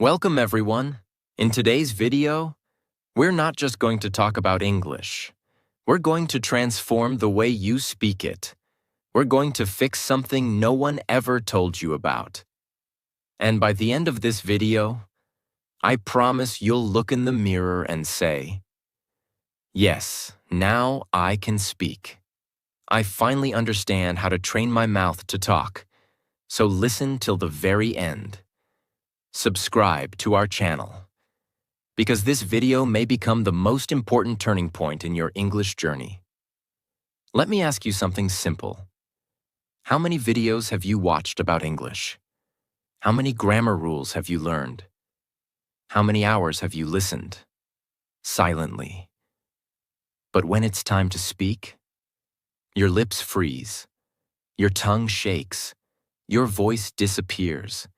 Welcome everyone. In today's video, we're not just going to talk about English. We're going to transform the way you speak it. We're going to fix something no one ever told you about. And by the end of this video, I promise you'll look in the mirror and say, "Yes, now I can speak. I finally understand how to train my mouth to talk." So listen till the very end. Subscribe to our channel, because this video may become the most important turning point in your English journey. Let me ask you something simple. How many videos have you watched about English? How many grammar rules have you learned? How many hours have you listened? Silently. But when it's time to speak, your lips freeze, your tongue shakes, your voice disappears.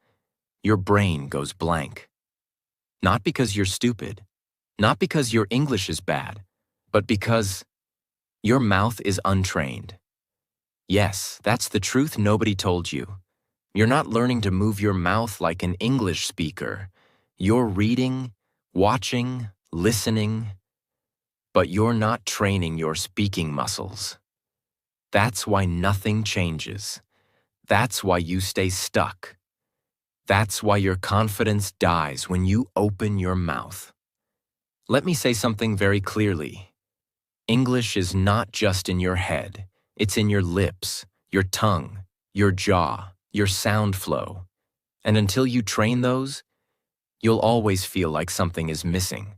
Your brain goes blank. Not because you're stupid, not because your English is bad, but because your mouth is untrained. Yes, that's the truth nobody told you. You're not learning to move your mouth like an English speaker. You're reading, watching, listening, but you're not training your speaking muscles. That's why nothing changes. That's why you stay stuck. That's why your confidence dies when you open your mouth. Let me say something very clearly. English is not just in your head. It's in your lips, your tongue, your jaw, your sound flow. And until you train those, you'll always feel like something is missing.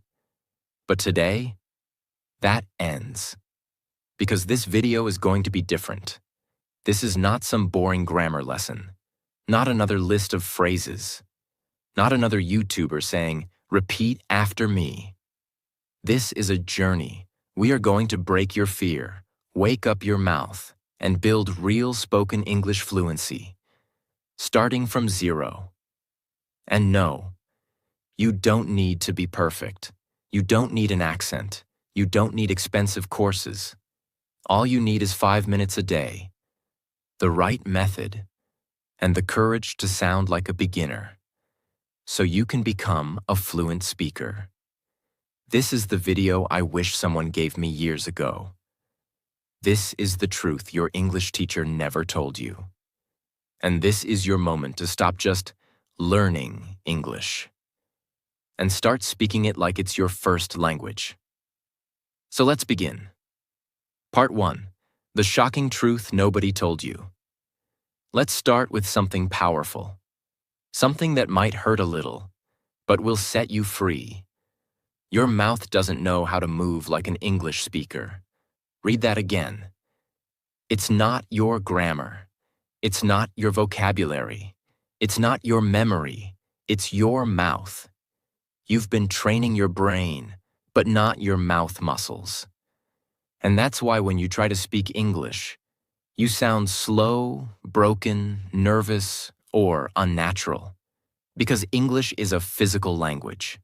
But today, that ends. Because this video is going to be different. This is not some boring grammar lesson. Not another list of phrases. Not another YouTuber saying, "Repeat after me." This is a journey. We are going to break your fear, wake up your mouth, and build real spoken English fluency, starting from zero. And no, you don't need to be perfect. You don't need an accent. You don't need expensive courses. All you need is 5 minutes a day, the right method, and the courage to sound like a beginner, so you can become a fluent speaker. This is the video I wish someone gave me years ago. This is the truth your English teacher never told you. And this is your moment to stop just learning English and start speaking it like it's your first language. So let's begin. Part 1. The shocking truth nobody told you. Let's start with something powerful. Something that might hurt a little, but will set you free. Your mouth doesn't know how to move like an English speaker. Read that again. It's not your grammar. It's not your vocabulary. It's not your memory. It's your mouth. You've been training your brain, but not your mouth muscles. And that's why when you try to speak English, you sound slow, broken, nervous, or unnatural. Because English is a physical language.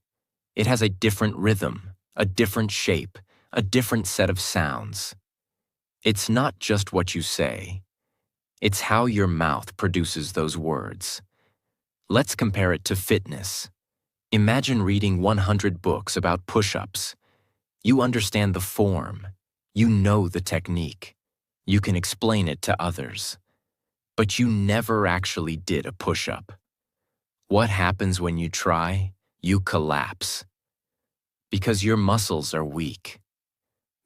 It has a different rhythm, a different shape, a different set of sounds. It's not just what you say. It's how your mouth produces those words. Let's compare it to fitness. Imagine reading 100 books about push-ups. You understand the form. You know the technique. You can explain it to others. But you never actually did a push-up. What happens when you try? You collapse. Because your muscles are weak.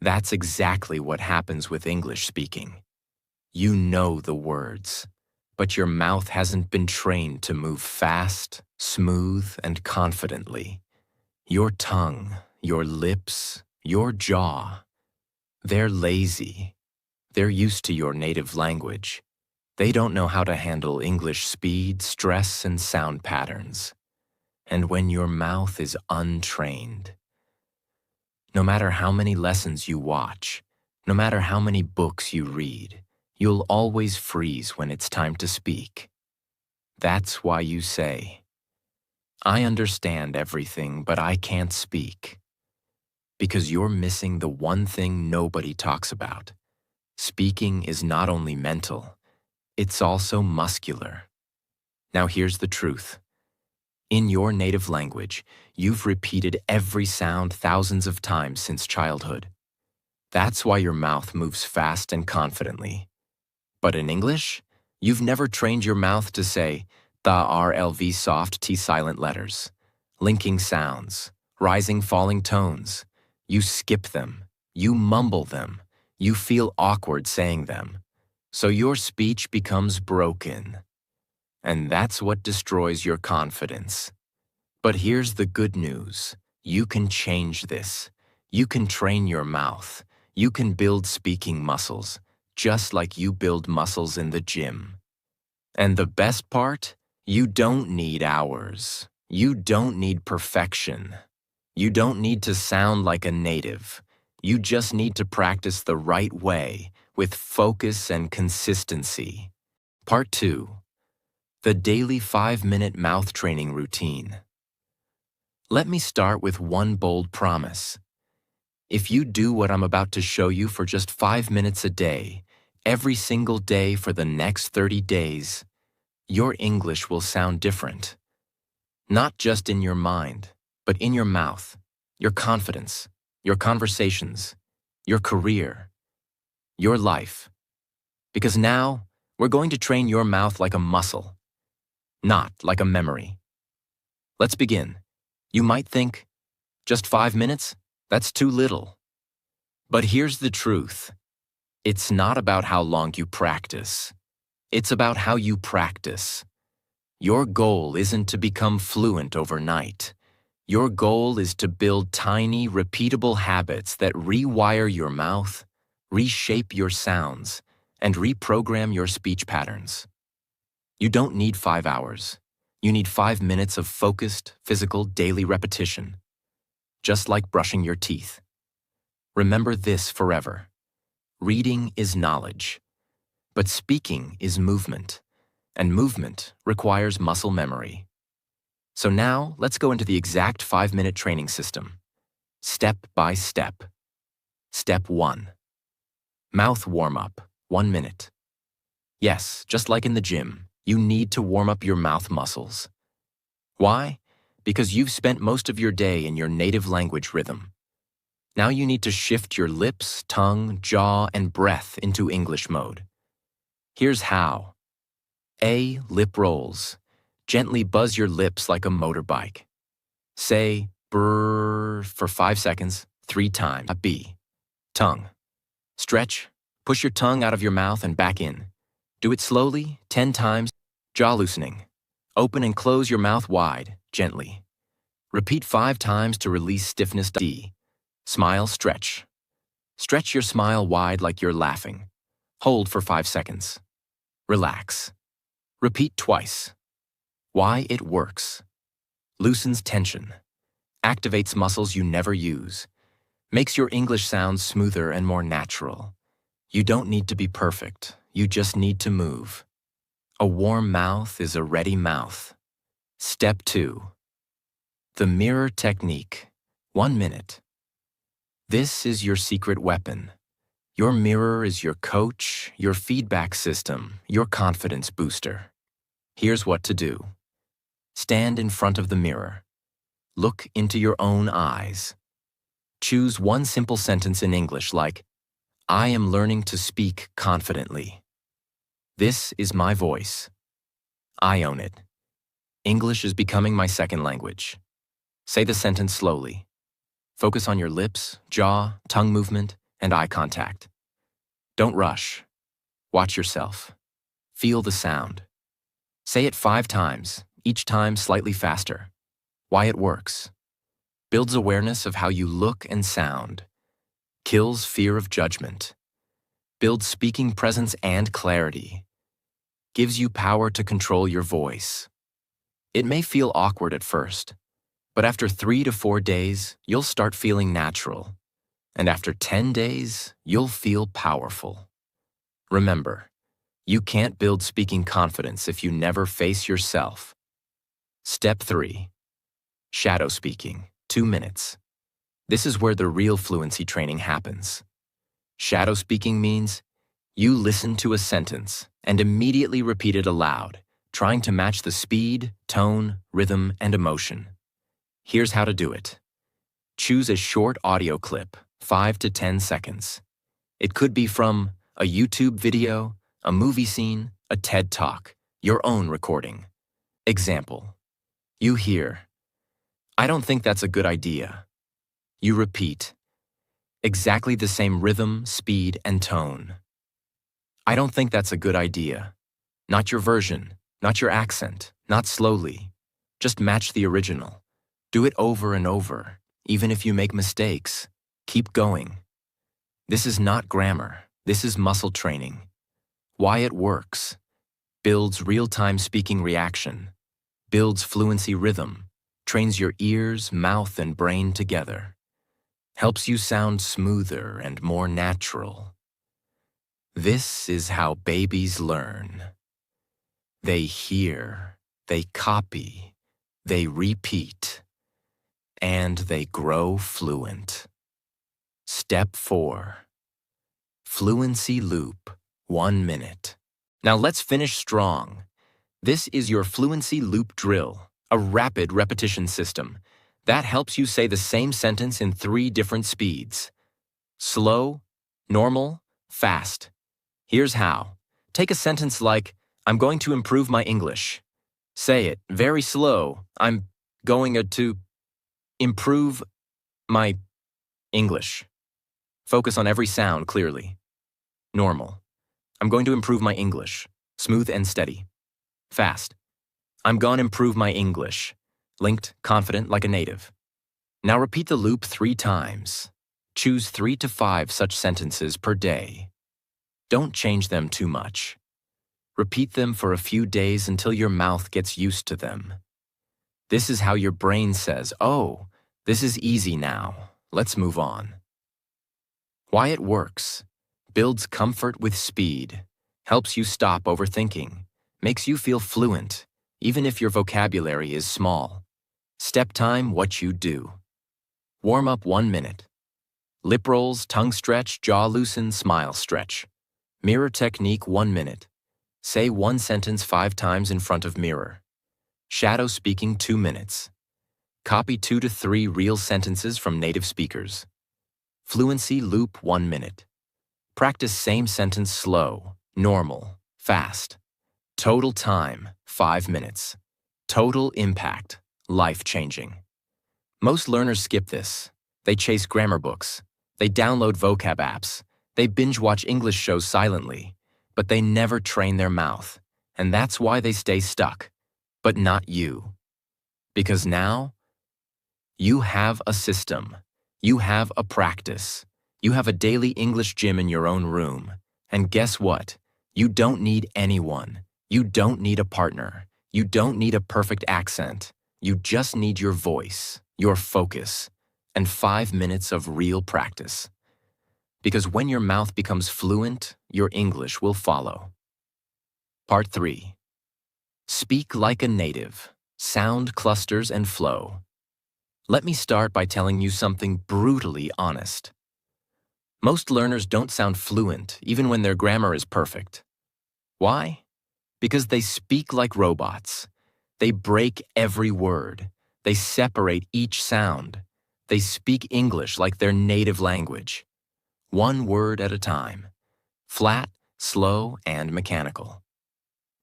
That's exactly what happens with English speaking. You know the words, but your mouth hasn't been trained to move fast, smooth, and confidently. Your tongue, your lips, your jaw, they're lazy. They're used to your native language. They don't know how to handle English speed, stress, and sound patterns. And when your mouth is untrained, no matter how many lessons you watch, no matter how many books you read, you'll always freeze when it's time to speak. That's why you say, "I understand everything, but I can't speak." Because you're missing the one thing nobody talks about. Speaking is not only mental, it's also muscular. Now here's the truth. In your native language, you've repeated every sound thousands of times since childhood. That's why your mouth moves fast and confidently. But in English, you've never trained your mouth to say the RLV soft T silent letters, linking sounds, rising falling tones. You skip them, you mumble them, you feel awkward saying them. So your speech becomes broken. And that's what destroys your confidence. But here's the good news. You can change this. You can train your mouth. You can build speaking muscles, just like you build muscles in the gym. And the best part? You don't need hours. You don't need perfection. You don't need to sound like a native. You just need to practice the right way, with focus and consistency. Part 2. The daily 5-minute mouth training routine. Let me start with one bold promise. If you do what I'm about to show you for just 5 minutes a day, every single day for the next 30 days, your English will sound different. Not just in your mind, but in your mouth, your confidence, your conversations, your career, your life. Because now, we're going to train your mouth like a muscle, not like a memory. Let's begin. You might think, just 5 minutes? That's too little. But here's the truth. It's not about how long you practice. It's about how you practice. Your goal isn't to become fluent overnight. Your goal is to build tiny, repeatable habits that rewire your mouth, reshape your sounds, and reprogram your speech patterns. You don't need 5 hours. You need 5 minutes of focused, physical, daily repetition. Just like brushing your teeth. Remember this forever. Reading is knowledge, but speaking is movement, and movement requires muscle memory. So now, let's go into the exact 5-minute training system, step by step. Step 1. Mouth warm-up, 1 minute. Yes, just like in the gym, you need to warm up your mouth muscles. Why? Because you've spent most of your day in your native language rhythm. Now you need to shift your lips, tongue, jaw, and breath into English mode. Here's how. A. Lip rolls. Gently buzz your lips like a motorbike. Say brrr for 5 seconds, 3 times. B. Tongue. Stretch. Push your tongue out of your mouth and back in. Do it slowly, 10 times. Jaw loosening. Open and close your mouth wide, gently. Repeat 5 times to release stiffness. D. Smile, stretch. Stretch your smile wide like you're laughing. Hold for 5 seconds. Relax. Repeat twice. Why it works. Loosens tension. Activates muscles you never use. Makes your English sound smoother and more natural. You don't need to be perfect. You just need to move. A warm mouth is a ready mouth. Step 2. The mirror technique. 1 minute. This is your secret weapon. Your mirror is your coach, your feedback system, your confidence booster. Here's what to do. Stand in front of the mirror. Look into your own eyes. Choose one simple sentence in English like, I am learning to speak confidently. This is my voice. I own it. English is becoming my second language. Say the sentence slowly. Focus on your lips, jaw, tongue movement, and eye contact. Don't rush. Watch yourself. Feel the sound. Say it 5 times, each time slightly faster. Why it works. Builds awareness of how you look and sound. Kills fear of judgment. Builds speaking presence and clarity. Gives you power to control your voice. It may feel awkward at first, but after 3 to 4 days, you'll start feeling natural. And after 10 days, you'll feel powerful. Remember, you can't build speaking confidence if you never face yourself. Step 3. Shadow speaking, 2 minutes. This is where the real fluency training happens. Shadow speaking means you listen to a sentence and immediately repeat it aloud, trying to match the speed, tone, rhythm, and emotion. Here's how to do it. Choose a short audio clip, 5 to 10 seconds. It could be from a YouTube video, a movie scene, a TED Talk, your own recording. Example. You hear, "I don't think that's a good idea." You repeat, exactly the same rhythm, speed, and tone. "I don't think that's a good idea." Not your version, not your accent, not slowly. Just match the original. Do it over and over, even if you make mistakes. Keep going. This is not grammar. This is muscle training. Why it works. Builds real-time speaking reaction. Builds fluency rhythm. Trains your ears, mouth, and brain together. Helps you sound smoother and more natural. This is how babies learn. They hear, they copy, they repeat, and they grow fluent. Step 4. Fluency loop, 1 minute. Now let's finish strong. This is your fluency loop drill, a rapid repetition system that helps you say the same sentence in 3 different speeds. Slow, normal, fast. Here's how. Take a sentence like, "I'm going to improve my English." Say it very slow. "I'm going to improve my English." Focus on every sound clearly. Normal. "I'm going to improve my English." Smooth and steady. Fast. "I'm gonna improve my English." Linked, confident like a native. Now repeat the loop 3 times. Choose 3 to 5 such sentences per day. Don't change them too much. Repeat them for a few days until your mouth gets used to them. This is how your brain says, "Oh, this is easy now. Let's move on." Why it works. Builds comfort with speed. Helps you stop overthinking. Makes you feel fluent, even if your vocabulary is small. Step time, what you do. Warm up 1 minute. Lip rolls, tongue stretch, jaw loosen, smile stretch. Mirror technique 1 minute. Say 1 sentence 5 times in front of mirror. Shadow speaking 2 minutes. Copy 2 to 3 real sentences from native speakers. Fluency loop 1 minute. Practice same sentence slow, normal, fast. Total time 5 minutes. Total impact, life-changing. Most learners skip this. They chase grammar books. They download vocab apps. They binge-watch English shows silently. But they never train their mouth, and that's why they stay stuck. But not you. Because now, you have a system. You have a practice. You have a daily English gym in your own room. And guess what? You don't need anyone. You don't need a partner. You don't need a perfect accent. You just need your voice, your focus, and 5 minutes of real practice. Because when your mouth becomes fluent, your English will follow. Part 3. Speak like a native. Sound clusters and flow. Let me start by telling you something brutally honest. Most learners don't sound fluent even when their grammar is perfect. Why? Because they speak like robots. They break every word. They separate each sound. They speak English like their native language. 1 word at a time. Flat, slow, and mechanical.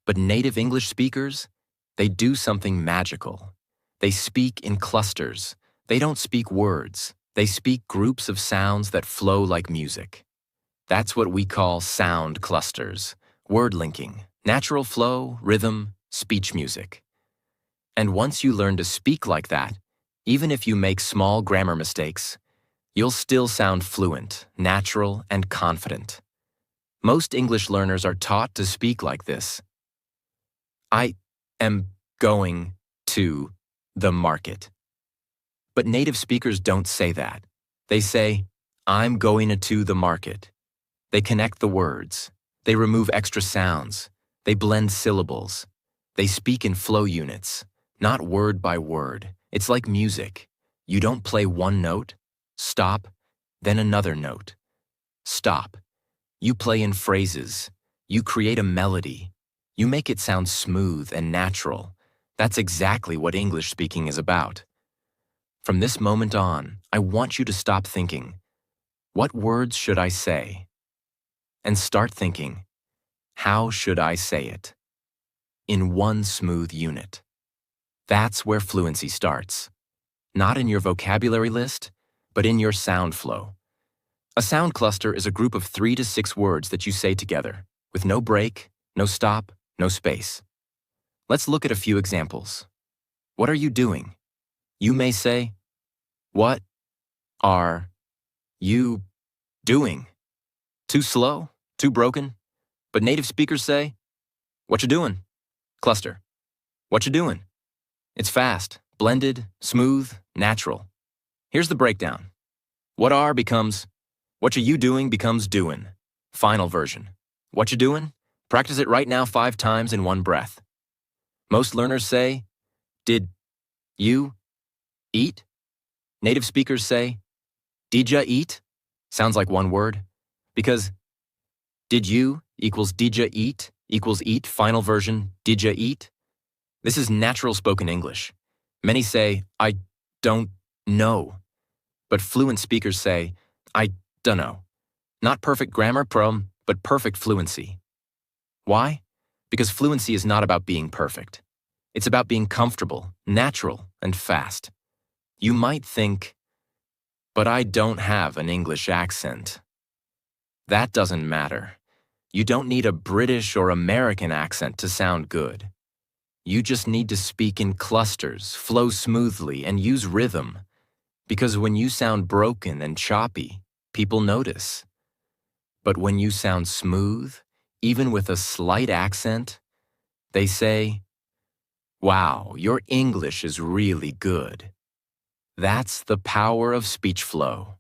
But native English speakers, they do something magical. They speak in clusters. They don't speak words. They speak groups of sounds that flow like music. That's what we call sound clusters, word linking, natural flow, rhythm, speech music. And once you learn to speak like that, even if you make small grammar mistakes, you'll still sound fluent, natural, and confident. Most English learners are taught to speak like this. "I am going to the market." But native speakers don't say that. They say, "I'm going to the market." They connect the words. They remove extra sounds. They blend syllables. They speak in flow units, not word by word. It's like music. You don't play 1 note, stop, then another note. Stop. You play in phrases. You create a melody. You make it sound smooth and natural. That's exactly what English speaking is about. From this moment on, I want you to stop thinking, what words should I say? And start thinking, how should I say it? In one smooth unit. That's where fluency starts. Not in your vocabulary list, but in your sound flow. A sound cluster is a group of 3 to 6 words that you say together, with no break, no stop, no space. Let's look at a few examples. What are you doing? You may say, what are you doing? Too slow? Too broken? But native speakers say, what you doing? Cluster. What you doing? It's fast, blended, smooth, natural. Here's the breakdown. What are becomes, what you doing becomes doing. Final version. What you doing? Practice it right now 5 times in one breath. Most learners say, did you eat? Native speakers say, did ya eat? Sounds like one word, because did you equals did ya eat equals eat, final version, did ya eat? This is natural spoken English. Many say, I don't know. But fluent speakers say, I dunno. Not perfect grammar, but perfect fluency. Why? Because fluency is not about being perfect. It's about being comfortable, natural, and fast. You might think, but I don't have an English accent. That doesn't matter. You don't need a British or American accent to sound good. You just need to speak in clusters, flow smoothly, and use rhythm. Because when you sound broken and choppy, people notice. But when you sound smooth, even with a slight accent, they say, wow, your English is really good. That's the power of speech flow.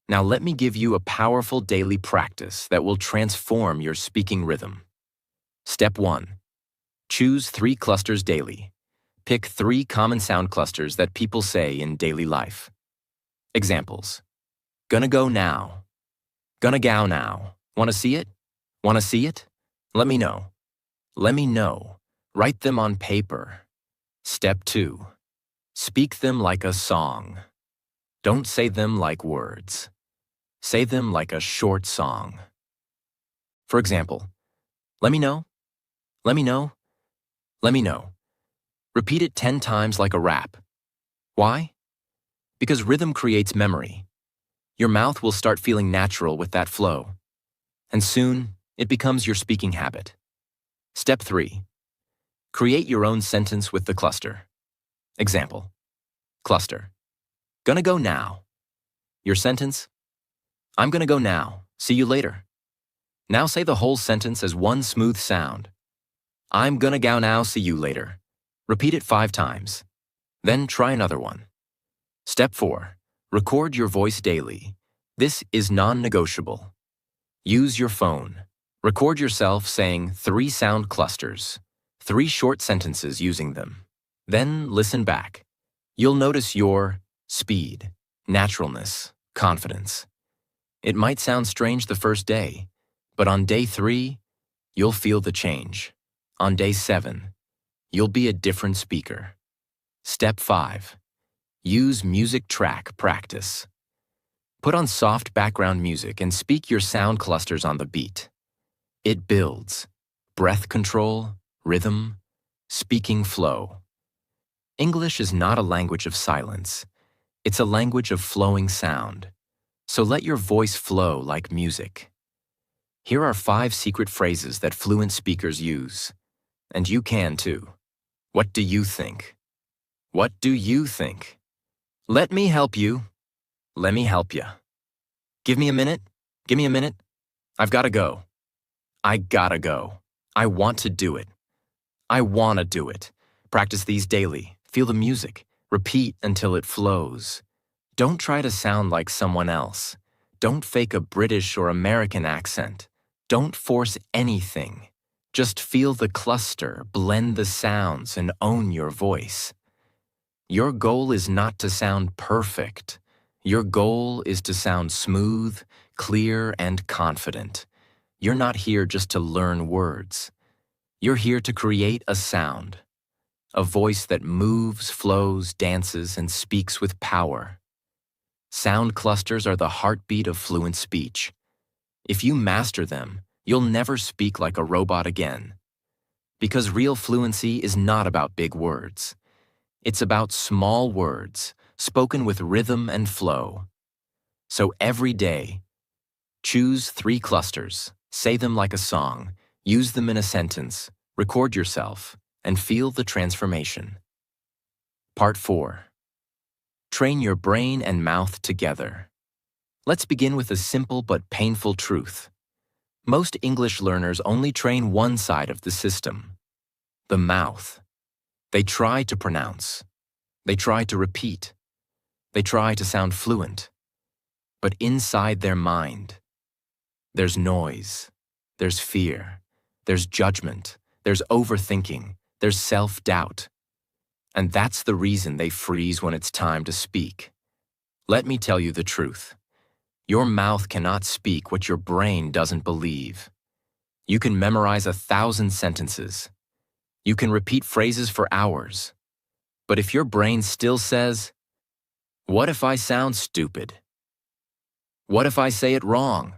Now let me give you a powerful daily practice that will transform your speaking rhythm. Step 1. Choose 3 clusters daily. Pick 3 common sound clusters that people say in daily life. Examples. Gonna go now. Gonna go now. Wanna see it? Wanna see it? Let me know. Let me know. Write them on paper. Step 2. Speak them like a song. Don't say them like words. Say them like a short song. For example, let me know. Let me know. Let me know. Repeat it 10 times like a rap. Why? Because rhythm creates memory. Your mouth will start feeling natural with that flow. And soon, it becomes your speaking habit. Step 3. Create your own sentence with the cluster. Example. Cluster. Gonna go now. Your sentence. I'm gonna go now. See you later. Now say the whole sentence as one smooth sound. I'm gonna go now. See you later. Repeat it 5 times. Then try another one. Step 4. Record your voice daily. This is non-negotiable. Use your phone. Record yourself saying 3 sound clusters, 3 short sentences using them. Then listen back. You'll notice your speed, naturalness, confidence. It might sound strange the first day, but on day 3, you'll feel the change. On day 7, you'll be a different speaker. Step 5. Use music track practice. Put on soft background music and speak your sound clusters on the beat. It builds breath control, rhythm, speaking flow. English is not a language of silence. It's a language of flowing sound. So let your voice flow like music. Here are 5 secret phrases that fluent speakers use. And you can too. What do you think? What do you think? Let me help you. Let me help you. Give me a minute. Give me a minute. I've gotta go. I gotta go. I want to do it. I wanna do it. Practice these daily. Feel the music. Repeat until it flows. Don't try to sound like someone else. Don't fake a British or American accent. Don't force anything. Just feel the cluster, blend the sounds, and own your voice. Your goal is not to sound perfect. Your goal is to sound smooth, clear, and confident. You're not here just to learn words. You're here to create a sound, a voice that moves, flows, dances, and speaks with power. Sound clusters are the heartbeat of fluent speech. If you master them, you'll never speak like a robot again. Because real fluency is not about big words. It's about small words, spoken with rhythm and flow. So every day, choose 3 clusters, say them like a song, use them in a sentence, record yourself, and feel the transformation. Part 4. Train your brain and mouth together. Let's begin with a simple but painful truth. Most English learners only train one side of the system, the mouth. They try to pronounce. They try to repeat. They try to sound fluent. But inside their mind, there's noise, there's fear, there's judgment, there's overthinking, there's self-doubt. And that's the reason they freeze when it's time to speak. Let me tell you the truth. Your mouth cannot speak what your brain doesn't believe. You can memorize 1,000 sentences. You can repeat phrases for hours. But if your brain still says, "What if I sound stupid? What if I say it wrong?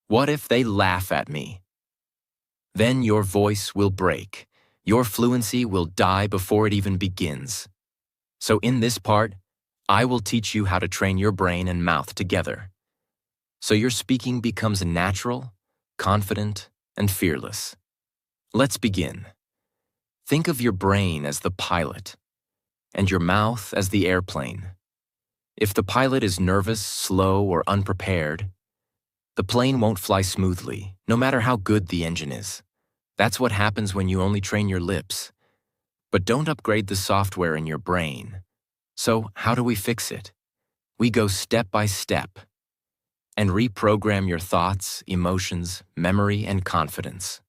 What if they laugh at me?" Then your voice will break. Your fluency will die before it even begins. So in this part, I will teach you how to train your brain and mouth together, so your speaking becomes natural, confident, and fearless. Let's begin. Think of your brain as the pilot, and your mouth as the airplane. If the pilot is nervous, slow, or unprepared, the plane won't fly smoothly, no matter how good the engine is. That's what happens when you only train your lips. But don't upgrade the software in your brain. So how do we fix it? We go step by step and reprogram your thoughts, emotions, memory, and confidence.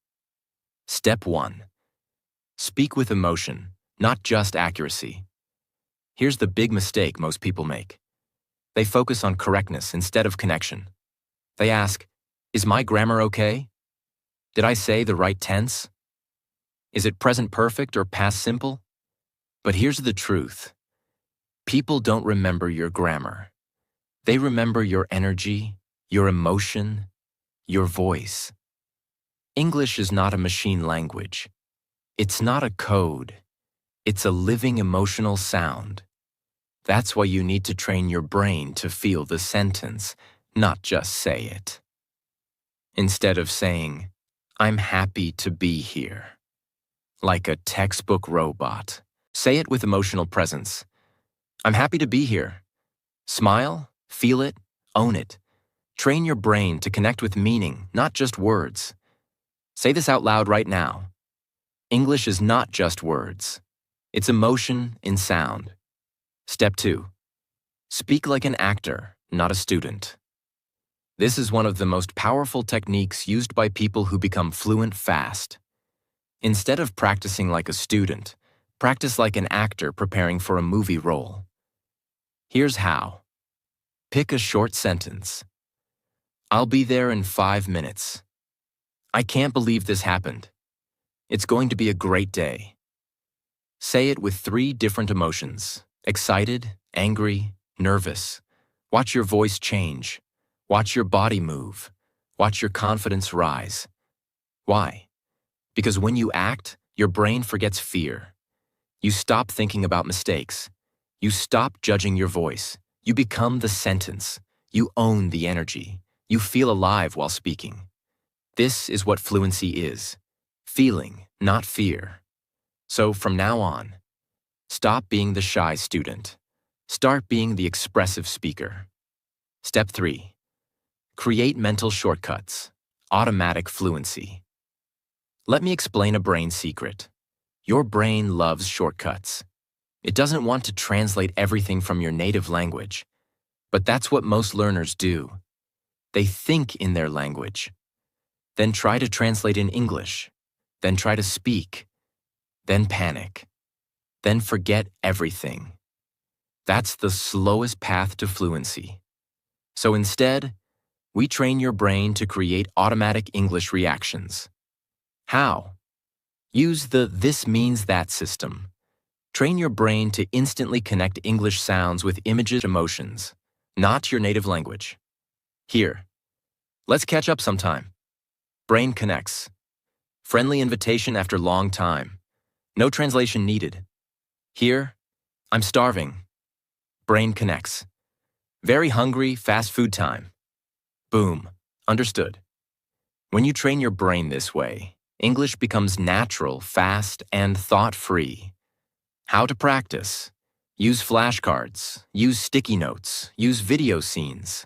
Step 1. Speak with emotion, not just accuracy. Here's the big mistake most people make. They focus on correctness instead of connection. They ask, "Is my grammar okay? Did I say the right tense? Is it present perfect or past simple?" But here's the truth. People don't remember your grammar. They remember your energy, your emotion, your voice. English is not a machine language. It's not a code. It's a living emotional sound. That's why you need to train your brain to feel the sentence, not just say it. Instead of saying, "I'm happy to be here," like a textbook robot, say it with emotional presence. "I'm happy to be here." Smile, feel it, own it. Train your brain to connect with meaning, not just words. Say this out loud right now. English is not just words. It's emotion in sound. Step 2. Speak like an actor, not a student. This is one of the most powerful techniques used by people who become fluent fast. Instead of practicing like a student, practice like an actor preparing for a movie role. Here's how. Pick a short sentence. "I'll be there in 5 minutes. I can't believe this happened. It's going to be a great day." Say it with 3 different emotions: excited, angry, nervous. Watch your voice change. Watch your body move. Watch your confidence rise. Why? Because when you act, your brain forgets fear. You stop thinking about mistakes. You stop judging your voice. You become the sentence. You own the energy. You feel alive while speaking. This is what fluency is. Feeling, not fear. So from now on, stop being the shy student. Start being the expressive speaker. Step 3. Create mental shortcuts. Automatic fluency. Let me explain a brain secret. Your brain loves shortcuts. It doesn't want to translate everything from your native language. But that's what most learners do. They think in their language, then try to translate in English, then try to speak, then panic, then forget everything. That's the slowest path to fluency. So instead, we train your brain to create automatic English reactions. How? Use the "this means that" system. Train your brain to instantly connect English sounds with images, emotions, not your native language. Here, let's catch up sometime. Brain connects. Friendly invitation after long time. No translation needed. Here, I'm starving. Brain connects. Very hungry, fast food time. Boom. Understood. When you train your brain this way, English becomes natural, fast, and thought-free. How to practice? Use flashcards, use sticky notes, use video scenes.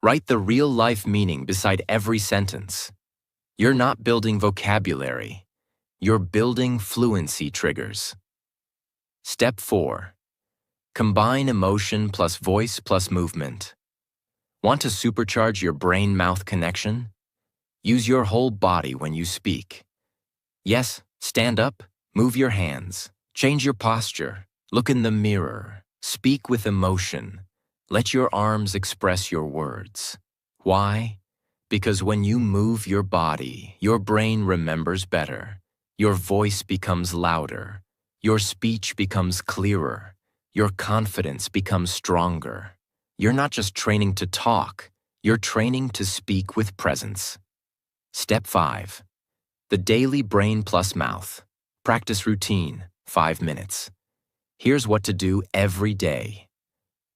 Write the real-life meaning beside every sentence. You're not building vocabulary. You're building fluency triggers. Step 4. Combine emotion plus voice plus movement. Want to supercharge your brain-mouth connection? Use your whole body when you speak. Yes, stand up, move your hands, change your posture, look in the mirror, speak with emotion. Let your arms express your words. Why? Because when you move your body, your brain remembers better. Your voice becomes louder. Your speech becomes clearer. Your confidence becomes stronger. You're not just training to talk, you're training to speak with presence. Step 5. The daily brain plus mouth. Practice routine, 5 minutes. Here's what to do every day.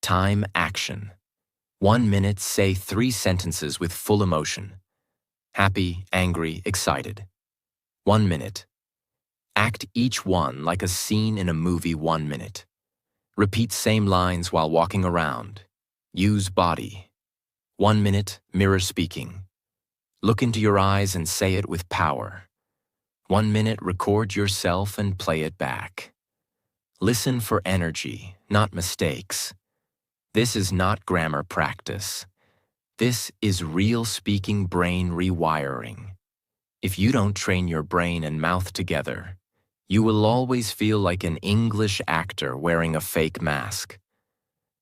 Time action. 1 minute, say 3 sentences with full emotion. Happy, angry, excited. 1 minute. Act each one like a scene in a movie. 1 minute. Repeat same lines while walking around. Use body. 1 minute, mirror speaking. Look into your eyes and say it with power. 1 minute, record yourself and play it back. Listen for energy, not mistakes. This is not grammar practice. This is real speaking brain rewiring. If you don't train your brain and mouth together, you will always feel like an English actor wearing a fake mask.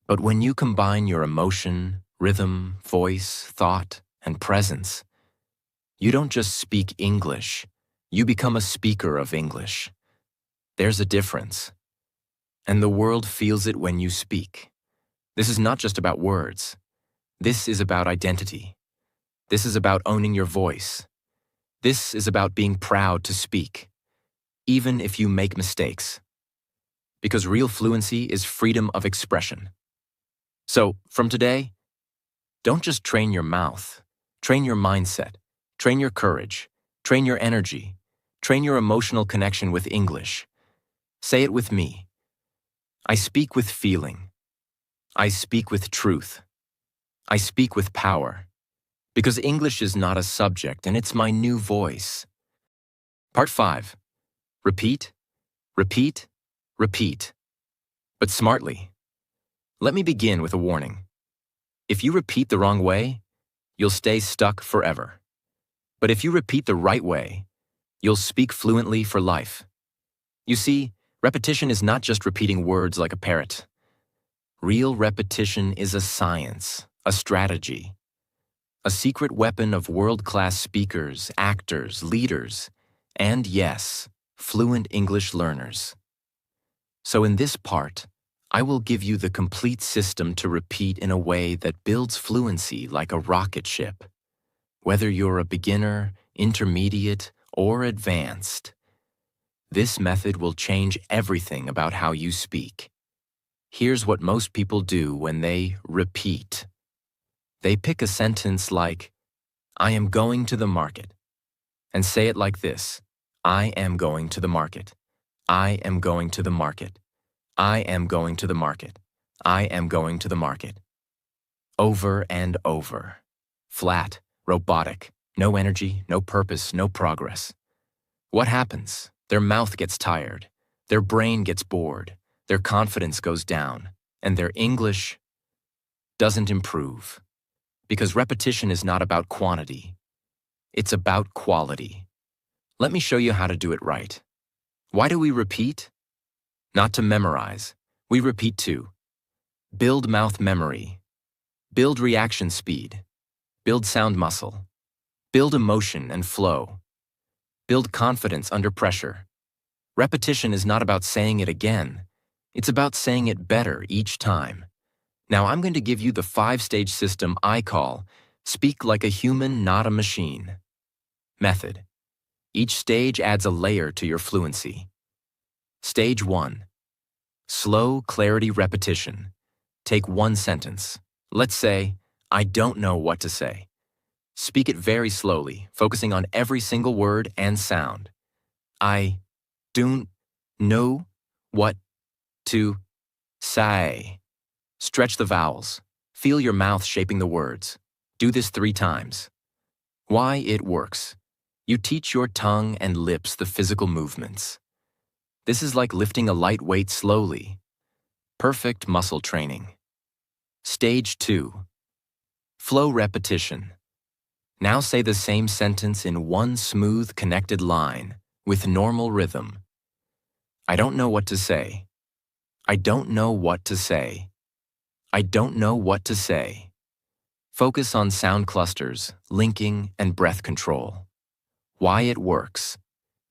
But when you combine your emotion, rhythm, voice, thought, and presence, you don't just speak English, you become a speaker of English. There's a difference. And the world feels it when you speak. This is not just about words. This is about identity. This is about owning your voice. This is about being proud to speak, even if you make mistakes. Because real fluency is freedom of expression. So, from today, don't just train your mouth, train your mindset. Train your courage, train your energy, train your emotional connection with English. Say it with me. I speak with feeling. I speak with truth. I speak with power. Because English is not a subject and it's my new voice. Part 5. Repeat, repeat, repeat. But smartly. Let me begin with a warning. If you repeat the wrong way, you'll stay stuck forever. But if you repeat the right way, you'll speak fluently for life. You see, repetition is not just repeating words like a parrot. Real repetition is a science, a strategy, a secret weapon of world-class speakers, actors, leaders, and yes, fluent English learners. So in this part, I will give you the complete system to repeat in a way that builds fluency like a rocket ship. Whether you're a beginner, intermediate, or advanced, this method will change everything about how you speak. Here's what most people do when they repeat. They pick a sentence like, I am going to the market, and say it like this, I am going to the market. I am going to the market. I am going to the market. I am going to the market. Over and over. Flat. Robotic, no energy, no purpose, no progress. What happens? Their mouth gets tired, their brain gets bored, their confidence goes down, and their English doesn't improve. Because repetition is not about quantity, it's about quality. Let me show you how to do it right. Why do we repeat? Not to memorize. We repeat to build mouth memory, build reaction speed, build sound muscle, build emotion and flow. Build confidence under pressure. Repetition is not about saying it again. It's about saying it better each time. Now I'm going to give you the 5-stage system I call Speak Like a Human, Not a Machine. Method. Each stage adds a layer to your fluency. Stage 1. Slow clarity repetition. Take one sentence. Let's say, I don't know what to say. Speak it very slowly, focusing on every single word and sound. I don't know what to say. Stretch the vowels. Feel your mouth shaping the words. Do this 3 times. Why it works. You teach your tongue and lips the physical movements. This is like lifting a light weight slowly. Perfect muscle training. Stage 2. Flow repetition. Now say the same sentence in one smooth, connected line with normal rhythm. I don't know what to say. I don't know what to say. I don't know what to say. Focus on sound clusters, linking, and breath control. Why it works.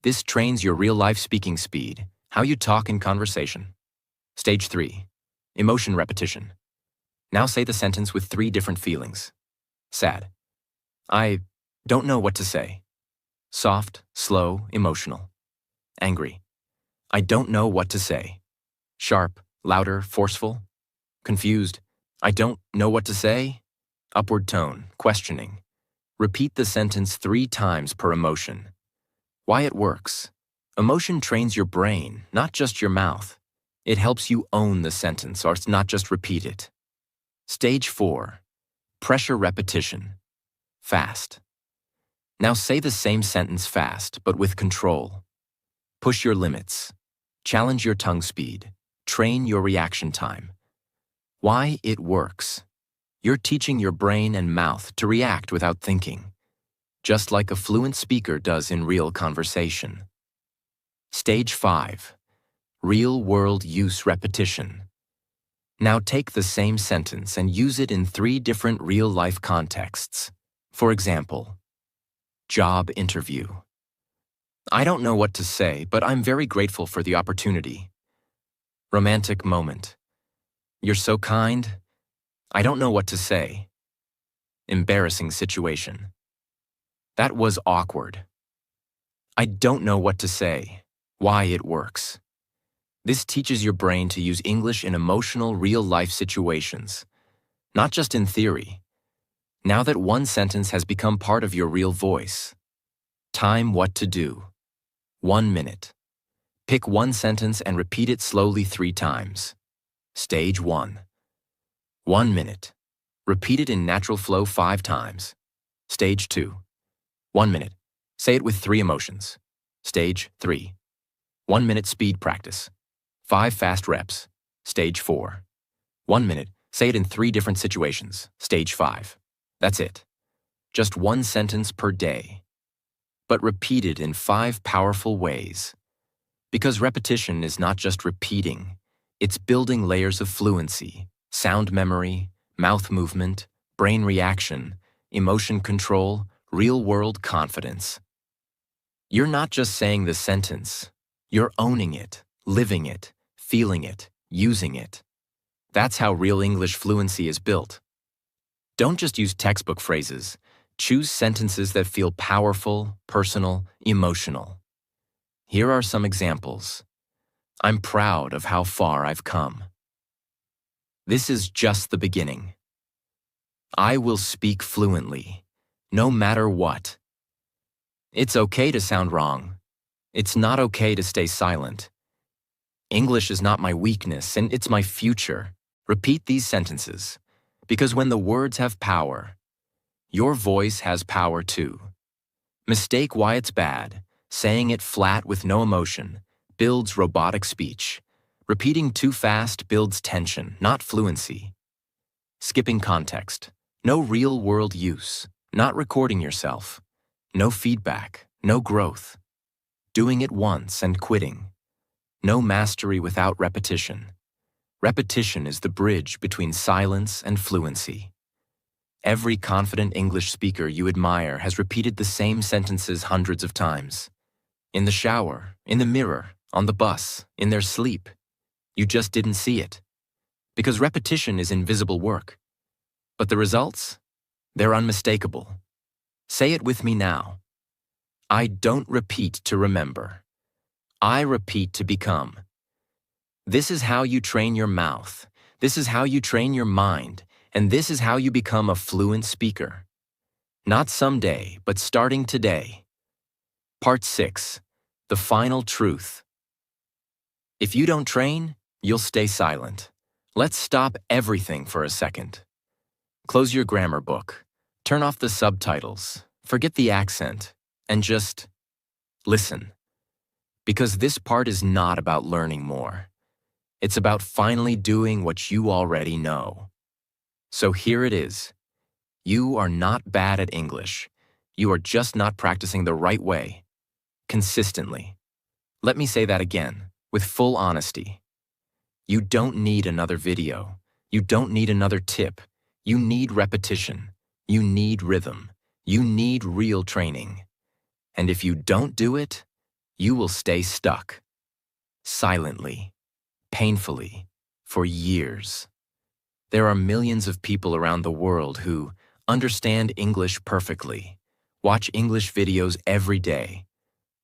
This trains your real-life speaking speed, how you talk in conversation. Stage 3. Emotion repetition. Now say the sentence with 3 different feelings. Sad. I don't know what to say. Soft, slow, emotional. Angry. I don't know what to say. Sharp, louder, forceful. Confused. I don't know what to say. Upward tone, questioning. Repeat the sentence 3 times per emotion. Why it works. Emotion trains your brain, not just your mouth. It helps you own the sentence or not just repeat it. Stage 4. Pressure repetition. Fast. Now say the same sentence fast, but with control. Push your limits. Challenge your tongue speed. Train your reaction time. Why it works. You're teaching your brain and mouth to react without thinking, just like a fluent speaker does in real conversation. Stage 5. Real-world use repetition. Now take the same sentence and use it in 3 different real-life contexts. For example, job interview. I don't know what to say, but I'm very grateful for the opportunity. Romantic moment. You're so kind. I don't know what to say. Embarrassing situation. That was awkward. I don't know what to say. Why it works. This teaches your brain to use English in emotional, real-life situations, not just in theory. Now that one sentence has become part of your real voice. Time what to do. 1 minute. Pick one sentence and repeat it slowly 3 times. Stage 1. 1 minute. Repeat it in natural flow 5 times. Stage 2. 1 minute. Say it with 3 emotions. Stage 3. 1 minute speed practice. 5 fast reps. Stage 4. 1 minute. Say it in 3 different situations. Stage 5. That's it. Just 1 sentence per day. But repeated in 5 powerful ways. Because repetition is not just repeating, it's building layers of fluency, sound memory, mouth movement, brain reaction, emotion control, real-world confidence. You're not just saying the sentence, you're owning it, living it, feeling it, using it. That's how real English fluency is built. Don't just use textbook phrases. Choose sentences that feel powerful, personal, emotional. Here are some examples. I'm proud of how far I've come. This is just the beginning. I will speak fluently, no matter what. It's okay to sound wrong. It's not okay to stay silent. English is not my weakness, and it's my future. Repeat these sentences, because when the words have power, your voice has power too. Mistake why it's bad. Saying it flat with no emotion builds robotic speech. Repeating too fast builds tension, not fluency. Skipping context. No real-world use. Not recording yourself. No feedback. No growth. Doing it once and quitting. No mastery without repetition. Repetition is the bridge between silence and fluency. Every confident English speaker you admire has repeated the same sentences hundreds of times. In the shower, in the mirror, on the bus, in their sleep. You just didn't see it. Because repetition is invisible work. But the results? They're unmistakable. Say it with me now. I don't repeat to remember. I repeat to become. This is how you train your mouth. This is how you train your mind. And this is how you become a fluent speaker. Not someday, but starting today. Part 6. The final truth. If you don't train, you'll stay silent. Let's stop everything for a second. Close your grammar book. Turn off the subtitles. Forget the accent. And just listen. Because this part is not about learning more. It's about finally doing what you already know. So here it is. You are not bad at English. You are just not practicing the right way, consistently. Let me say that again, with full honesty. You don't need another video. You don't need another tip. You need repetition. You need rhythm. You need real training. And if you don't do it, you will stay stuck. Silently, painfully, for years. There are millions of people around the world who understand English perfectly, watch English videos every day,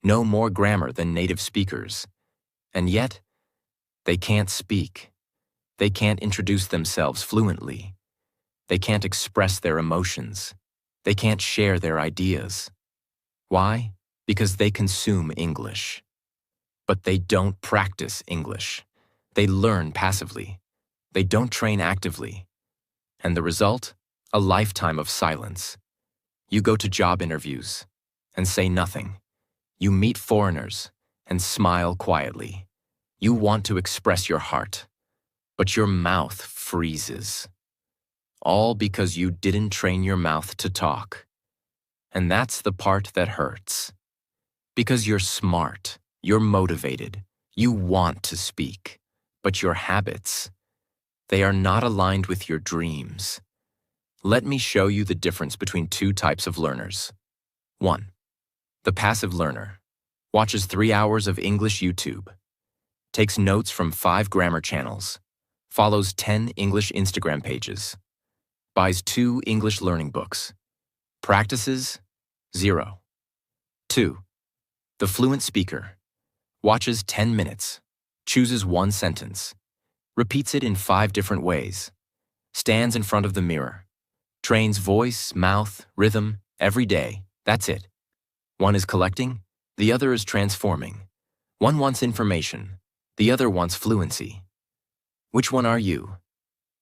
know more grammar than native speakers, and yet, they can't speak. They can't introduce themselves fluently. They can't express their emotions. They can't share their ideas. Why? Because they consume English. But they don't practice English. They learn passively. They don't train actively. And the result? A lifetime of silence. You go to job interviews and say nothing. You meet foreigners and smile quietly. You want to express your heart, but your mouth freezes. All because you didn't train your mouth to talk. And that's the part that hurts. Because you're smart, you're motivated, you want to speak, but your habits, they are not aligned with your dreams. Let me show you the difference between two types of learners. 1. The passive learner watches 3 hours of English YouTube, takes notes from 5 grammar channels, follows 10 English Instagram pages, buys 2 English learning books, practices 0. 2. The fluent speaker watches 10 minutes, chooses 1 sentence, repeats it in 5 different ways, stands in front of the mirror, trains voice, mouth, rhythm every day. That's it. One is collecting, the other is transforming. One wants information, the other wants fluency. Which one are you?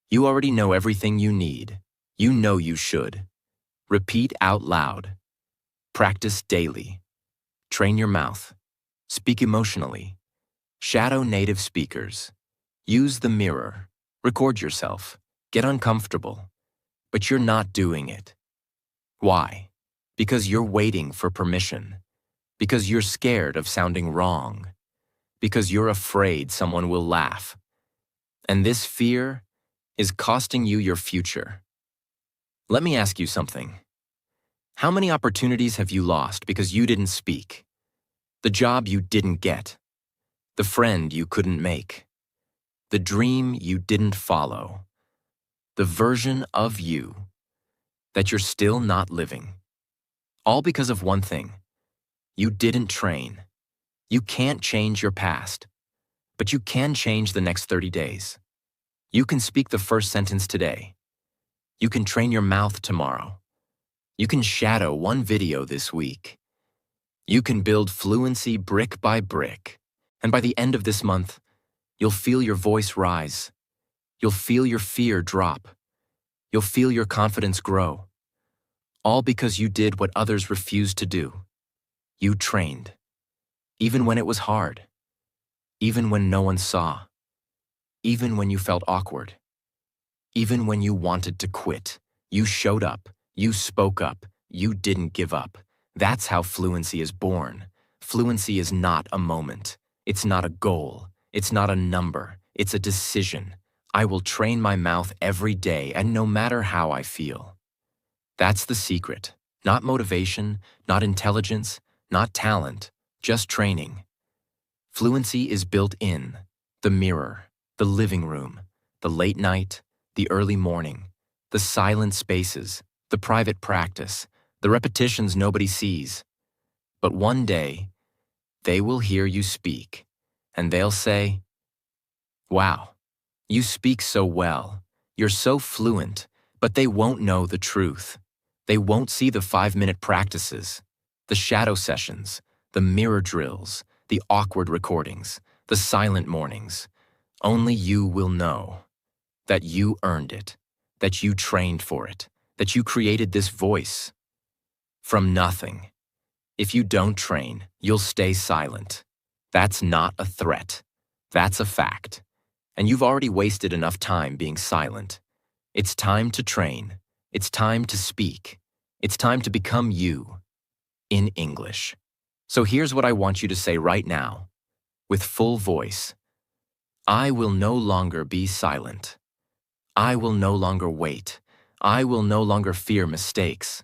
You already know everything you need. You know you should. Repeat out loud. Practice daily. Train your mouth. Speak emotionally. Shadow native speakers. Use the mirror. Record yourself. Get uncomfortable. But you're not doing it. Why? Because you're waiting for permission. Because you're scared of sounding wrong. Because you're afraid someone will laugh. And this fear is costing you your future. Let me ask you something. How many opportunities have you lost because you didn't speak? The job you didn't get. The friend you couldn't make. The dream you didn't follow. The version of you that you're still not living. All because of one thing. You didn't train. You can't change your past, but you can change the next 30 days. You can speak the first sentence today. You can train your mouth tomorrow. You can shadow 1 video this week. You can build fluency brick by brick. And by the end of this month, you'll feel your voice rise. You'll feel your fear drop. You'll feel your confidence grow. All because you did what others refused to do. You trained. Even when it was hard. Even when no one saw. Even when you felt awkward. Even when you wanted to quit. You showed up. You spoke up. You didn't give up. That's how fluency is born. Fluency is not a moment. It's not a goal. It's not a number. It's a decision. I will train my mouth every day and no matter how I feel. That's the secret. Not motivation, not intelligence, not talent, just training. Fluency is built in the mirror, the living room, the late night, the early morning, the silent spaces, the private practice, the repetitions nobody sees. But one day, they will hear you speak, and they'll say, "Wow, you speak so well. You're so fluent," but they won't know the truth. They won't see the 5-minute practices, the shadow sessions, the mirror drills, the awkward recordings, the silent mornings. Only you will know that you earned it, that you trained for it, that you created this voice from nothing. If you don't train, you'll stay silent. That's not a threat. That's a fact. And you've already wasted enough time being silent. It's time to train. It's time to speak. It's time to become you in English. So here's what I want you to say right now, with full voice. I will no longer be silent. I will no longer wait. I will no longer fear mistakes.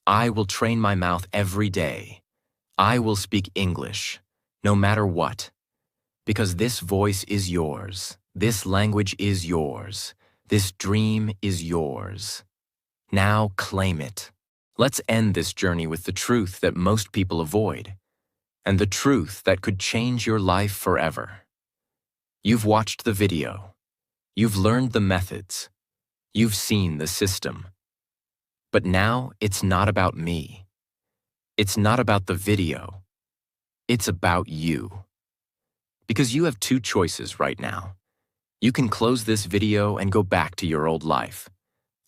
I will train my mouth every day. I will speak English, no matter what. Because this voice is yours. This language is yours. This dream is yours. Now claim it. Let's end this journey with the truth that most people avoid, and the truth that could change your life forever. You've watched the video. You've learned the methods. You've seen the system. But now it's not about me. It's not about the video. It's about you. Because you have two choices right now. You can close this video and go back to your old life,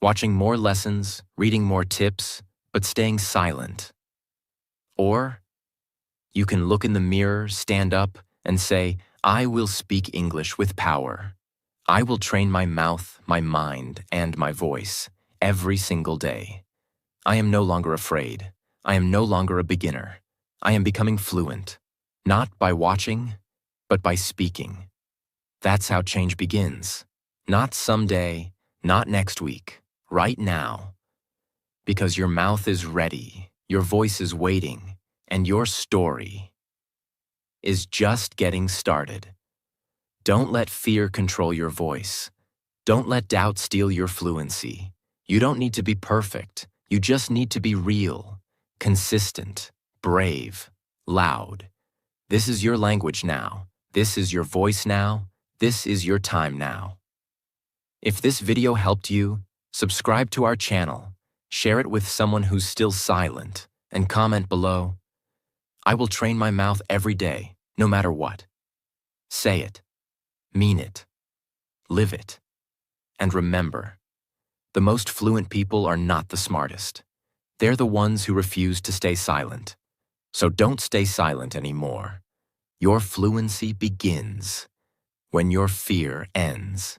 watching more lessons, reading more tips, but staying silent. Or you can look in the mirror, stand up, and say, I will speak English with power. I will train my mouth, my mind, and my voice every single day. I am no longer afraid. I am no longer a beginner. I am becoming fluent, not by watching, but by speaking. That's how change begins. Not someday, not next week, right now. Because your mouth is ready, your voice is waiting, and your story is just getting started. Don't let fear control your voice. Don't let doubt steal your fluency. You don't need to be perfect. You just need to be real, consistent, brave, loud. This is your language now. This is your voice now. This is your time now. If this video helped you, subscribe to our channel, share it with someone who's still silent, and comment below. I will train my mouth every day, no matter what. Say it. Mean it. Live it. And remember, the most fluent people are not the smartest. They're the ones who refuse to stay silent. So don't stay silent anymore. Your fluency begins when your fear ends.